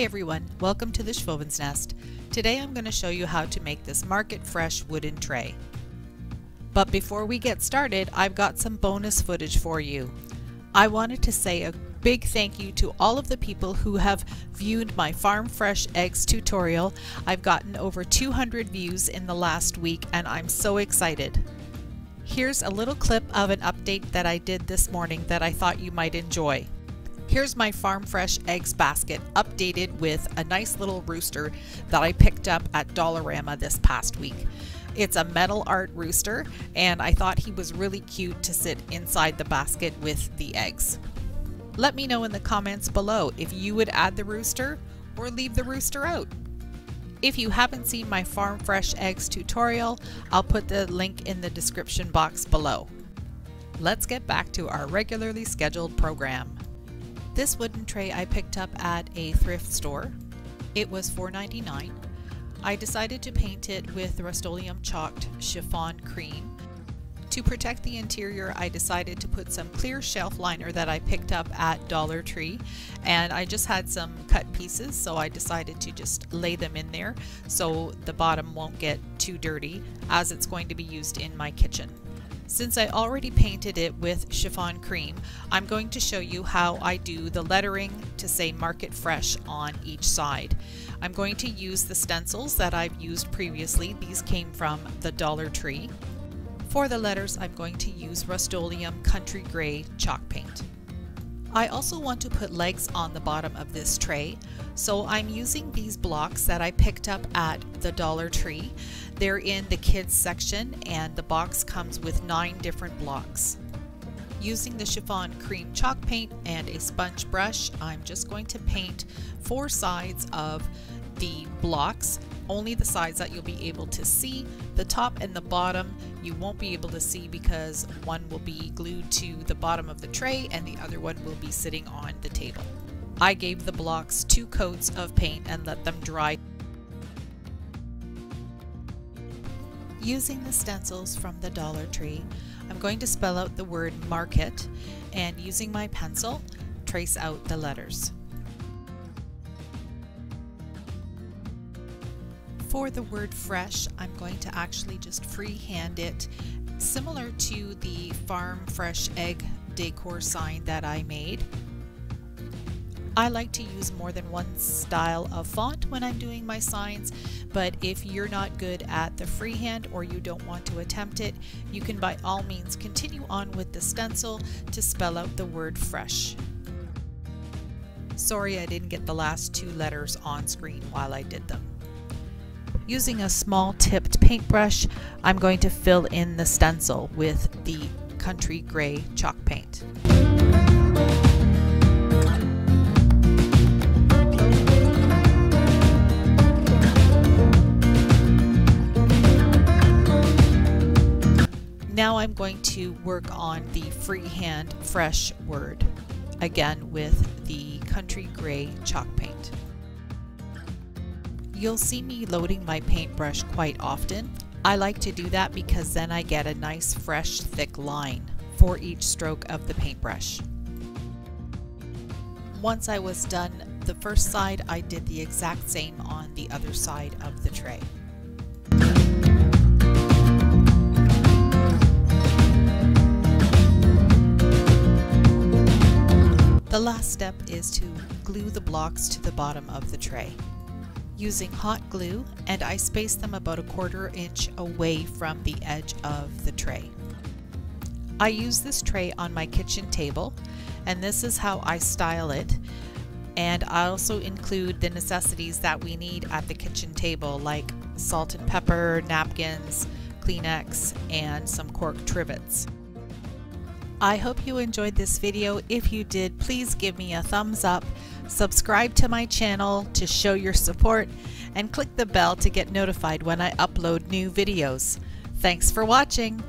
Hi everyone, welcome to the Schwoven's Nest. Today I'm going to show you how to make this market fresh wooden tray. But before we get started, I've got some bonus footage for you. I wanted to say a big thank you to all of the people who have viewed my Farm Fresh Eggs tutorial. I've gotten over 200 views in the last week and I'm so excited. Here's a little clip of an update that I did this morning that I thought you might enjoy. Here's my Farm Fresh Eggs basket updated with a nice little rooster that I picked up at Dollarama this past week. It's a metal art rooster and I thought he was really cute to sit inside the basket with the eggs. Let me know in the comments below if you would add the rooster or leave the rooster out. If you haven't seen my Farm Fresh Eggs tutorial, I'll put the link in the description box below. Let's get back to our regularly scheduled program. This wooden tray I picked up at a thrift store. It was $4.99. I decided to paint it with Rust-Oleum chalked chiffon cream. To protect the interior, I decided to put some clear shelf liner that I picked up at Dollar Tree, and I just had some cut pieces, so I decided to just lay them in there so the bottom won't get too dirty as it's going to be used in my kitchen. Since I already painted it with chiffon cream, I'm going to show you how I do the lettering to say Market Fresh on each side. I'm going to use the stencils that I've used previously. These came from the Dollar Tree. For the letters, I'm going to use Rust-Oleum Country Gray chalk paint. I also want to put legs on the bottom of this tray, so I'm using these blocks that I picked up at the Dollar Tree. They're in the kids section and the box comes with 9 different blocks. Using the chiffon cream chalk paint and a sponge brush, I'm just going to paint 4 sides of the blocks, only the sides that you'll be able to see. The top and the bottom you won't be able to see because one will be glued to the bottom of the tray and the other one will be sitting on the table. I gave the blocks 2 coats of paint and let them dry. Using the stencils from the Dollar Tree, I'm going to spell out the word market and using my pencil, trace out the letters. For the word fresh, I'm going to actually just freehand it, similar to the Farm Fresh Egg Decor sign that I made. I like to use more than one style of font when I'm doing my signs, but if you're not good at the freehand or you don't want to attempt it, you can by all means continue on with the stencil to spell out the word fresh. Sorry I didn't get the last 2 letters on screen while I did them. Using a small tipped paintbrush, I'm going to fill in the stencil with the Country Gray chalk paint. Now I'm going to work on the freehand fresh word, again with the Country Gray chalk paint. You'll see me loading my paintbrush quite often. I like to do that because then I get a nice fresh thick line for each stroke of the paintbrush. Once I was done the first side, I did the exact same on the other side of the tray. The last step is to glue the blocks to the bottom of the tray. Using hot glue, and I space them about a 1/4 inch away from the edge of the tray. I use this tray on my kitchen table, and this is how I style it. And I also include the necessities that we need at the kitchen table, like salt and pepper, napkins, Kleenex, and some cork trivets. I hope you enjoyed this video. If you did, please give me a thumbs up, subscribe to my channel to show your support, and click the bell to get notified when I upload new videos. Thanks for watching!